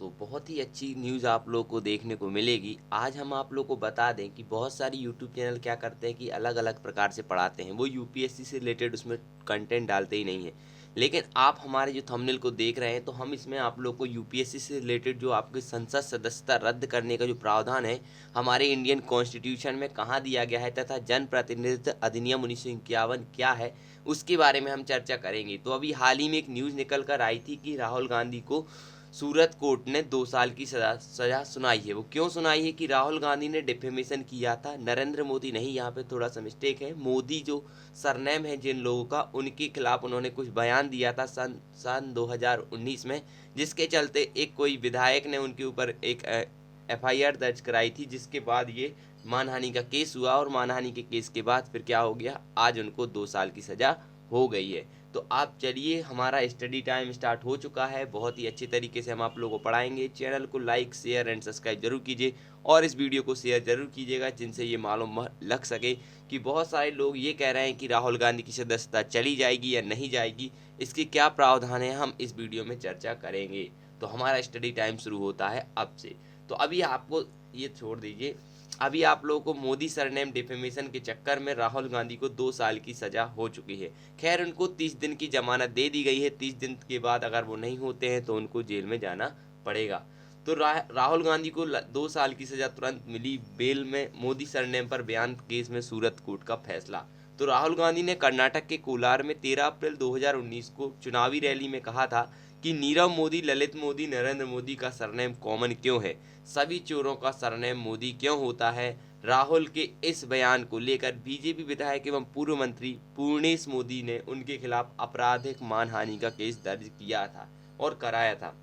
तो बहुत ही अच्छी न्यूज़ आप लोग को देखने को मिलेगी। आज हम आप लोग को बता दें कि बहुत सारी यूट्यूब चैनल क्या करते हैं कि अलग-अलग प्रकार से पढ़ाते हैं। वो यूपीएससी से रिलेटेड उसमें कंटेंट डालते ही नहीं हैं। लेकिन आप हमारे जो थंबनेल को देख रहे हैं तो हम इसमें आप लोग को यूपीएससी से रिलेटेड जो आपकी संसद सदस्यता रद्द करने का जो प्रावधान है, हमारे इंडियन कॉन्स्टिट्यूशन में कहाँ दिया गया है तथा जन प्रतिनिधित्व अधिनियम 1951 क्या है, उसके बारे में हम चर्चा करेंगे। तो अभी हाल ही में एक न्यूज़ निकल कर आई थी कि राहुल गांधी को सूरत कोर्ट ने 2 साल की सजा सुनाई है। वो क्यों सुनाई है कि राहुल गांधी ने डिफेमेशन किया था। नरेंद्र मोदी नहीं, यहाँ पे थोड़ा सा मिस्टेक है। मोदी जो सरनेम है जिन लोगों का, उनके खिलाफ उन्होंने कुछ बयान दिया था सन 2019 में, जिसके चलते एक कोई विधायक ने उनके ऊपर एक एफआईआर दर्ज कराई थी, जिसके बाद ये मानहानि का केस हुआ और मानहानि के केस के बाद फिर क्या हो गया, आज उनको 2 साल की सजा हो गई है। तो आप चलिए, हमारा स्टडी टाइम स्टार्ट हो चुका है। बहुत ही अच्छे तरीके से हम आप लोगों को पढ़ाएंगे। चैनल को लाइक शेयर एंड सब्सक्राइब जरूर कीजिए और इस वीडियो को शेयर जरूर कीजिएगा, जिनसे ये मालूम लग सके कि बहुत सारे लोग ये कह रहे हैं कि राहुल गांधी की सदस्यता चली जाएगी या नहीं जाएगी, इसके क्या प्रावधान है, हम इस वीडियो में चर्चा करेंगे। तो हमारा स्टडी टाइम शुरू होता है अब से। तो अभी आपको ये छोड़ दीजिए, अभी आप लोगों को मोदी सरनेम डिफेमेशन के चक्कर में राहुल गांधी को 2 साल की सजा हो चुकी है। खैर, उनको 30 दिन की जमानत दे दी गई है। 30 दिन के बाद अगर वो नहीं होते हैं तो उनको जेल में जाना पड़ेगा। तो राहुल गांधी को 2 साल की सजा तुरंत मिली बेल में। मोदी सरनेम पर बयान केस में सूरत कोर्ट का फैसला। तो राहुल गांधी ने कर्नाटक के कोलार में 13 अप्रैल 2019 को चुनावी रैली में कहा था कि नीरव मोदी, ललित मोदी, नरेंद्र मोदी का सरनेम कॉमन क्यों है, सभी चोरों का सरनेम मोदी क्यों होता है। राहुल के इस बयान को लेकर बीजेपी विधायक एवं पूर्व मंत्री पूर्णेश मोदी ने उनके खिलाफ आपराधिक मानहानि का केस दर्ज किया था और कराया था,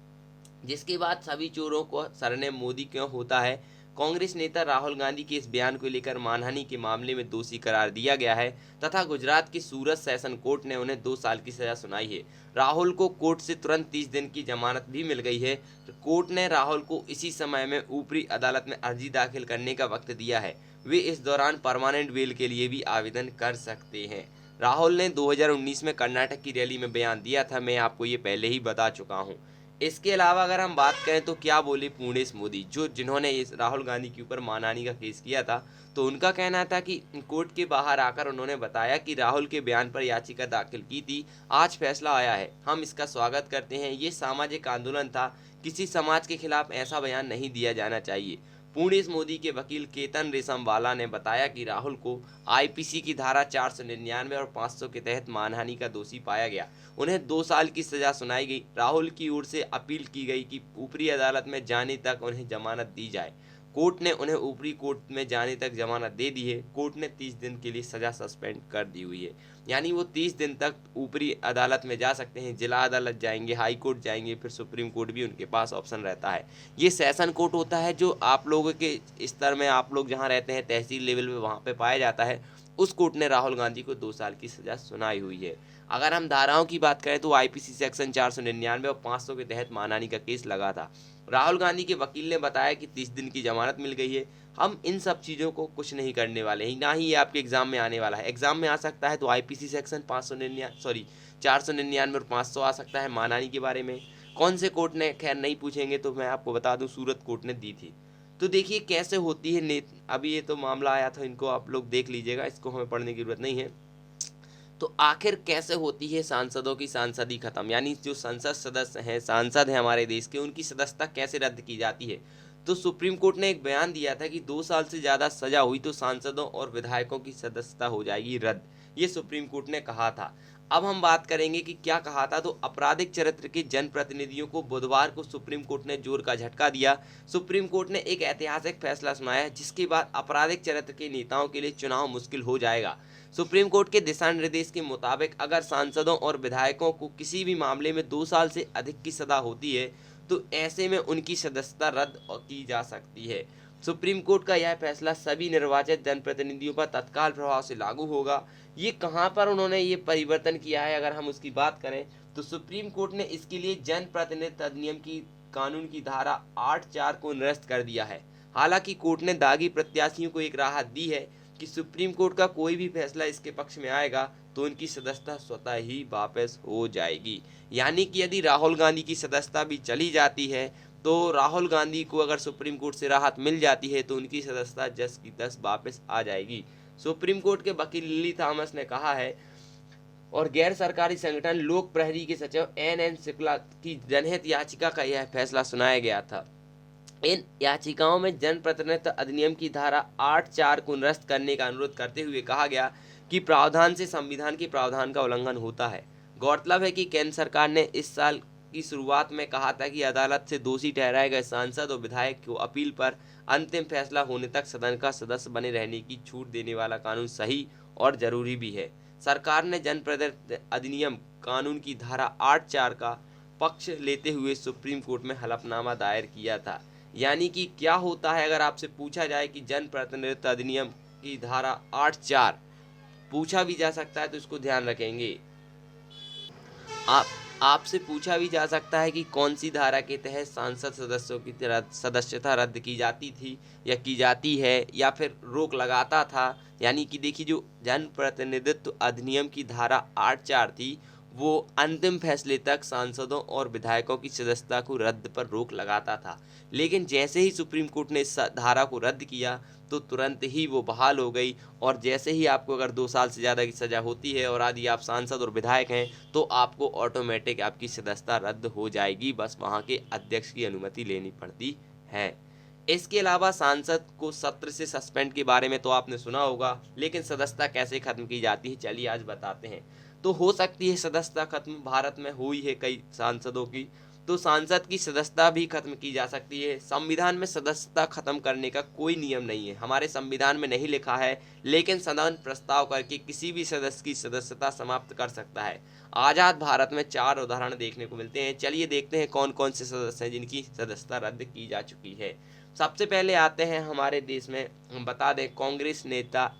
जिसके बाद सभी चोरों को सरनेम मोदी क्यों होता है। कांग्रेस नेता राहुल गांधी के इस बयान को लेकर मानहानि के मामले में दोषी करार दिया गया है तथा गुजरात की सूरत सेशन कोर्ट ने उन्हें 2 साल की सजा सुनाई है। राहुल को कोर्ट से तुरंत 30 दिन की जमानत भी मिल गई है। तो कोर्ट ने राहुल को इसी समय में ऊपरी अदालत में अर्जी दाखिल करने का वक्त दिया है। वे इस दौरान परमानेंट बेल के लिए भी आवेदन कर सकते हैं। राहुल ने 2019 में कर्नाटक की रैली में बयान दिया था, मैं आपको ये पहले ही बता चुका हूँ। इसके अलावा अगर हम बात करें तो क्या बोले पूर्णेश मोदी, जो जिन्होंने इस राहुल गांधी के ऊपर मानहानि का केस किया था, तो उनका कहना था कि कोर्ट के बाहर आकर उन्होंने बताया कि राहुल के बयान पर याचिका दाखिल की थी, आज फैसला आया है, हम इसका स्वागत करते हैं। ये सामाजिक आंदोलन था, किसी समाज के खिलाफ ऐसा बयान नहीं दिया जाना चाहिए। पूर्णेश मोदी के वकील केतन रेशमवाला ने बताया कि राहुल को आईपीसी की धारा 499 और 500 के तहत मानहानि का दोषी पाया गया। उन्हें 2 साल की सजा सुनाई गई। राहुल की ओर से अपील की गई कि ऊपरी अदालत में जाने तक उन्हें जमानत दी जाए। कोर्ट ने उन्हें ऊपरी कोर्ट में जाने तक जमानत दे दी है। कोर्ट ने 30 दिन के लिए सजा सस्पेंड कर दी हुई है, यानी वो 30 दिन तक ऊपरी अदालत में जा सकते हैं। जिला अदालत जाएंगे, हाई कोर्ट जाएंगे, फिर सुप्रीम कोर्ट भी उनके पास ऑप्शन रहता है। ये सेशन कोर्ट होता है जो आप लोगों के स्तर में, आप लोग जहाँ रहते हैं तहसील लेवल पे, वहाँ पे पाया जाता है। उस कोर्ट ने राहुल गांधी को 2 साल की सजा सुनाई हुई है। अगर हम धाराओं की बात करें तो आईपीसी सेक्शन 499 और 500 के तहत मानहानि का केस लगा था। राहुल गांधी के वकील ने बताया कि 30 दिन की जमानत मिल गई है। हम इन सब चीज़ों को कुछ नहीं करने वाले हैं, ना ही ये आपके एग्जाम में आने वाला है। एग्जाम में आ सकता है तो आईपीसी सेक्शन 499 और 500 आ सकता है मानहानि के बारे में। कौन से कोर्ट ने, खैर नहीं पूछेंगे तो मैं आपको बता दूं, सूरत कोर्ट ने दी थी। तो देखिए कैसे होती है अभी ये तो मामला आया था, इनको आप लोग देख लीजिएगा, इसको हमें पढ़ने की जरूरत नहीं है। तो आखिर कैसे होती है सांसदों की सांसदी खत्म, यानी जो संसद सदस्य हैं, सांसद हैं हमारे देश के, उनकी सदस्यता कैसे रद्द की जाती है। तो सुप्रीम कोर्ट ने एक बयान दिया था कि 2 साल से ज़्यादा सजा हुई तो सांसदों और विधायकों की सदस्यता हो जाएगी रद्द। ये सुप्रीम कोर्ट ने कहा था। अब हम बात करेंगे कि क्या कहा था। तो आपराधिक चरित्र के जनप्रतिनिधियों को बुधवार को सुप्रीम कोर्ट ने जोर का झटका दिया। सुप्रीम कोर्ट ने एक ऐतिहासिक फैसला सुनाया, जिसके बाद आपराधिक चरित्र के नेताओं के लिए चुनाव मुश्किल हो जाएगा। सुप्रीम कोर्ट के दिशा निर्देश के मुताबिक अगर सांसदों और विधायकों को किसी भी मामले में 2 साल से अधिक की सजा होती है तो ऐसे में उनकी सदस्यता रद्द की जा सकती है। सुप्रीम कोर्ट का यह फैसला सभी निर्वाचित जनप्रतिनिधियों पर तत्काल प्रभाव से लागू होगा। ये कहाँ पर उन्होंने ये परिवर्तन किया है, अगर हम उसकी बात करें तो सुप्रीम कोर्ट ने इसके लिए जनप्रतिनिधित्व अधिनियम की कानून की धारा 8(4) को निरस्त कर दिया है। हालांकि कोर्ट ने दागी प्रत्याशियों को एक राहत दी है कि सुप्रीम कोर्ट का कोई भी फैसला इसके पक्ष में आएगा तो उनकी सदस्यता स्वतः ही वापस हो जाएगी। यानी कि यदि राहुल गांधी की सदस्यता भी चली जाती है तो राहुल गांधी को अगर सुप्रीम कोर्ट से राहत मिल जाती है तो उनकी सदस्यता 10 की 10 वापस आ जाएगी। सुप्रीम कोर्ट के वकील लिली थॉमस ने कहा है और गैर सरकारी संगठन लोक प्रहरी के सचिव एन शुक्ला की जनहित याचिका का यह फैसला सुनाया गया था। इन याचिकाओं में जन प्रतिनिधित्व अधिनियम की धारा 8(4) को निरस्त करने का अनुरोध करते हुए कहा गया कि प्रावधान से संविधान के प्रावधान का उल्लंघन होता है। गौरतलब है कि केंद्र सरकार ने इस साल की शुरुआत में कहा था कि अदालत से दोषी ठहराए गए सांसद और विधायक को अपील पर अंतिम फैसला होने तक सदन का सदस्य बने रहने की छूट देने वाला कानून सही और जरूरी भी है। सरकार ने जन प्रतिनिधित्व अधिनियम कानून की धारा 8(4) का पक्ष लेते हुए सुप्रीम कोर्ट में हलफनामा दायर किया था। यानी कि क्या होता है, अगर आपसे पूछा जाए कि जन प्रतिनिधित्व अधिनियम की धारा 8(4) पूछा भी जा सकता है तो इसको ध्यान रखेंगे। आपसे पूछा भी जा सकता है कि कौन सी धारा के तहत सांसद सदस्यों की सदस्यता रद्द की जाती थी या की जाती है या फिर रोक लगाता था। यानी कि देखिए, जो जन प्रतिनिधित्व अधिनियम की धारा 8(4) थी वो अंतिम फैसले तक सांसदों और विधायकों की सदस्यता को रद्द पर रोक लगाता था, लेकिन जैसे ही सुप्रीम कोर्ट ने इस धारा को रद्द किया तो तुरंत ही वो बहाल हो गई। और जैसे ही आपको अगर 2 साल से ज़्यादा की सज़ा होती है और यदि आप सांसद और विधायक हैं तो आपको ऑटोमेटिक आपकी सदस्यता रद्द हो जाएगी, बस वहाँ के अध्यक्ष की अनुमति लेनी पड़ती है। इसके अलावा सांसद को सत्र से सस्पेंड के बारे में तो आपने सुना होगा, लेकिन सदस्यता कैसे खत्म की जाती है चलिए आज बताते हैं। तो हो सकती है सदस्यता खत्म, भारत में हुई है कई सांसदों की, तो सांसद की सदस्यता भी खत्म की जा सकती है। संविधान में सदस्यता खत्म करने का कोई नियम नहीं है, हमारे संविधान में नहीं लिखा है, लेकिन सदन प्रस्ताव करके किसी भी सदस्य की सदस्यता समाप्त कर सकता है। आज़ाद भारत में 4 उदाहरण देखने को मिलते हैं। चलिए देखते हैं कौन कौन से सदस्य हैं जिनकी सदस्यता रद्द की जा चुकी है। सबसे पहले आते हैं हमारे देश में, हम बता दें, कांग्रेस नेता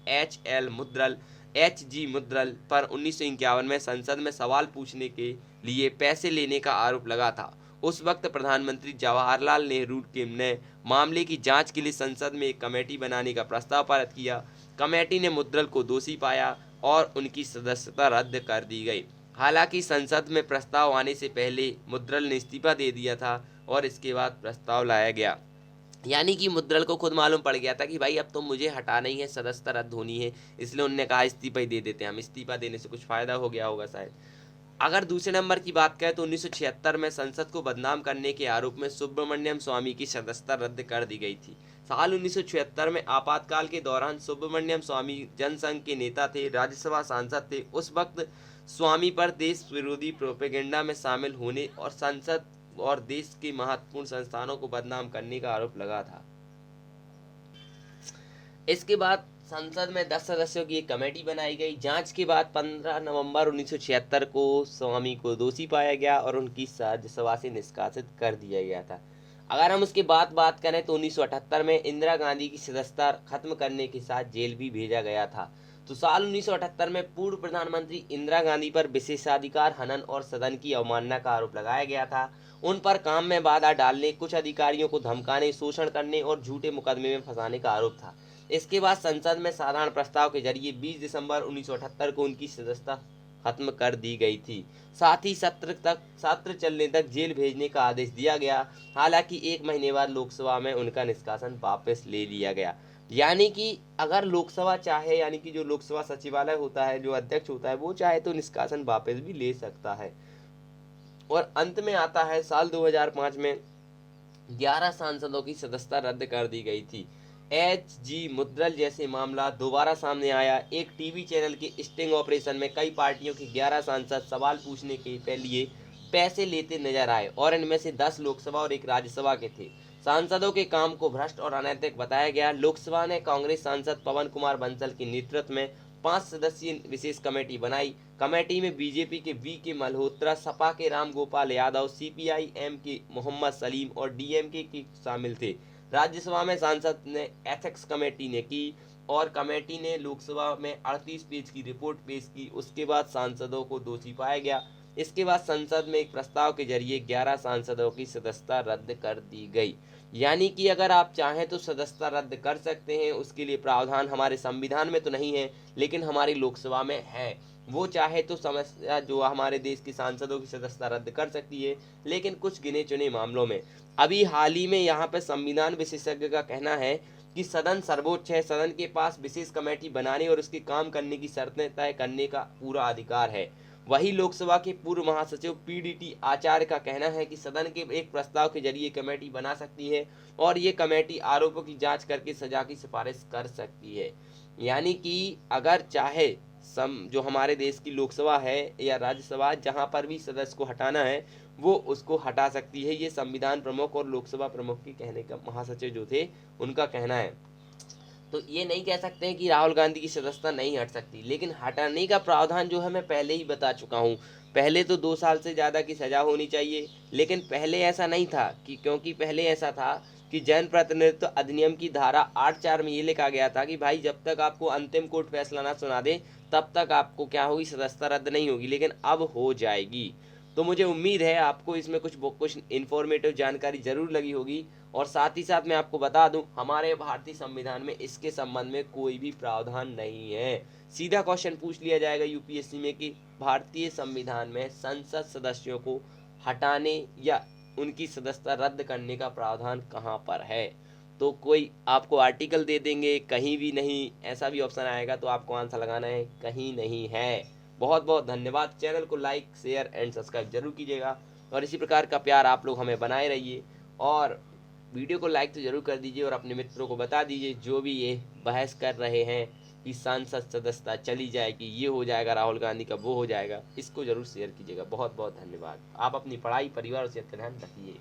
एच जी मुद्रल पर 1951 में संसद में सवाल पूछने के लिए पैसे लेने का आरोप लगा था। उस वक्त प्रधानमंत्री जवाहरलाल नेहरू ने मामले की जांच के लिए संसद में एक कमेटी बनाने का प्रस्ताव पारित किया। कमेटी ने मुद्रल को दोषी पाया और उनकी सदस्यता रद्द कर दी गई। हालांकि संसद में प्रस्ताव आने से पहले मुद्रल ने इस्तीफा दे दिया था और इसके बाद प्रस्ताव लाया गया। यानी कि मुद्रल को खुद मालूम पड़ गया था कि भाई अब तो मुझे हटाना ही है, सदस्यता रद्द होनी है, इसलिए उन्होंने कहा इस्तीफा ही दे देते हैं हम। इस्तीफा देने से कुछ फ़ायदा हो गया होगा शायद। अगर दूसरे नंबर की बात करें तो 1976 में संसद को बदनाम करने के आरोप में सुब्रमण्यम स्वामी की सदस्यता रद्द कर दी गई थी। साल 1976 में आपातकाल के दौरान सुब्रमण्यम स्वामी जनसंघ के नेता थे, राज्यसभा सांसद थे। उस वक्त स्वामी पर देश विरोधी प्रोपेगेंडा में शामिल होने और संसद और देश के महत्वपूर्ण संस्थानों को बदनाम करने का आरोप लगा था। इसके बाद संसद में 10 सदस्यों की एक कमेटी बनाई गई। जांच के बाद 15 नवंबर 1976 को स्वामी को दोषी पाया गया और उनकी राज्यसभा से निष्कासित कर दिया गया था। अगर हम उसके बाद बात करें तो 1978 में इंदिरा गांधी की सदस्यता खत्म करने के साथ जेल भी भेजा गया था। तो साल 1978 में पूर्व प्रधानमंत्री इंदिरा गांधी पर विशेषाधिकार हनन और सदन की अवमानना का आरोप लगाया गया था। उन पर काम में बाधा डालने, कुछ अधिकारियों को धमकाने, शोषण करने और झूठे मुकदमे में फंसाने का आरोप था। इसके बाद संसद में साधारण प्रस्ताव के जरिए 20 दिसंबर 1978 को उनकी सदस्यता खत्म कर दी गई थी। साथ ही सत्र चलने तक जेल भेजने का आदेश दिया गया। हालांकि 1 महीने बाद लोकसभा में उनका निष्कासन वापस ले लिया गया। यानी कि अगर लोकसभा चाहे, यानी कि जो लोकसभा सचिवालय होता है, जो अध्यक्ष होता है, वो चाहे तो निष्कासन वापस भी ले सकता है। और अंत में आता है साल 2005 में 11 सांसदों की सदस्यता रद्द कर दी गई थी। एच जी मुद्रल जैसे मामला दोबारा सामने आया। एक टीवी चैनल के स्टिंग ऑपरेशन में कई पार्टियों के 11 सांसद सवाल पूछने के लिए पैसे लेते नजर आए और इनमें से 10 लोकसभा और 1 राज्यसभा के थे। सांसदों के काम को भ्रष्ट और अनैतिक बताया गया। लोकसभा ने कांग्रेस सांसद पवन कुमार बंसल के नेतृत्व में 5 सदस्यीय विशेष कमेटी बनाई। कमेटी में बीजेपी के वी.के. मल्होत्रा, सपा के राम गोपाल यादव, सीपीआई-एम के मोहम्मद सलीम और डीएमके के शामिल थे। राज्यसभा में सांसद ने एथिक्स कमेटी ने की और कमेटी ने लोकसभा में 38 पेज की रिपोर्ट पेश की। उसके बाद सांसदों को दोषी पाया गया। इसके बाद संसद में एक प्रस्ताव के जरिए 11 सांसदों की सदस्यता रद्द कर दी गई। यानी कि अगर आप चाहें तो सदस्यता रद्द कर सकते हैं, उसके लिए प्रावधान हमारे संविधान में तो नहीं है लेकिन हमारी लोकसभा में है। वो चाहे तो समस्या जो हमारे देश के सांसदों की सदस्यता रद्द कर सकती है, लेकिन कुछ गिने चुने मामलों में। अभी हाल ही में यहाँ पे संविधान विशेषज्ञ का कहना है कि सदन सर्वोच्च है, सदन के पास विशेष कमेटी बनाने और उसके काम करने की शर्तें तय करने का पूरा अधिकार है। वही लोकसभा के पूर्व महासचिव पीडीटी आचार्य का कहना है कि सदन के एक प्रस्ताव के जरिए कमेटी बना सकती है और ये कमेटी आरोपों की जांच करके सजा की सिफारिश कर सकती है। यानी कि अगर चाहे जो हमारे देश की लोकसभा है या राज्यसभा, जहां पर भी सदस्य को हटाना है वो उसको हटा सकती है। ये संविधान प्रमुख और लोकसभा प्रमुख के कहने का, महासचिव जो थे उनका कहना है। तो ये नहीं कह सकते हैं कि राहुल गांधी की सदस्यता नहीं हट सकती, लेकिन हटाने का प्रावधान जो है मैं पहले ही बता चुका हूँ। पहले तो 2 साल से ज़्यादा की सज़ा होनी चाहिए, लेकिन पहले ऐसा नहीं था क्योंकि पहले ऐसा था कि जन प्रतिनिधित्व अधिनियम की धारा 8(4) में ये लिखा गया था कि भाई जब तक आपको अंतिम कोर्ट फैसला ना सुना दे तब तक आपको क्या होगी, सदस्यता रद्द नहीं होगी, लेकिन अब हो जाएगी। तो मुझे उम्मीद है आपको इसमें कुछ इन्फॉर्मेटिव जानकारी जरूर लगी होगी। और साथ ही साथ मैं आपको बता दूं, हमारे भारतीय संविधान में इसके संबंध में कोई भी प्रावधान नहीं है। सीधा क्वेश्चन पूछ लिया जाएगा यूपीएससी में कि भारतीय संविधान में संसद सदस्यों को हटाने या उनकी सदस्यता रद्द करने का प्रावधान कहाँ पर है। तो कोई आपको आर्टिकल दे देंगे, कहीं भी नहीं, ऐसा भी ऑप्शन आएगा, तो आपको आंसर लगाना है कहीं नहीं है। बहुत बहुत धन्यवाद। चैनल को लाइक शेयर एंड सब्सक्राइब जरूर कीजिएगा और इसी प्रकार का प्यार आप लोग हमें बनाए रहिए। और वीडियो को लाइक तो जरूर कर दीजिए और अपने मित्रों को बता दीजिए जो भी ये बहस कर रहे हैं कि सांसद सदस्यता चली जाएगी, ये हो जाएगा राहुल गांधी का, वो हो जाएगा, इसको जरूर शेयर कीजिएगा। बहुत बहुत धन्यवाद। आप अपनी पढ़ाई, परिवार और सेहत का ध्यान रखिए।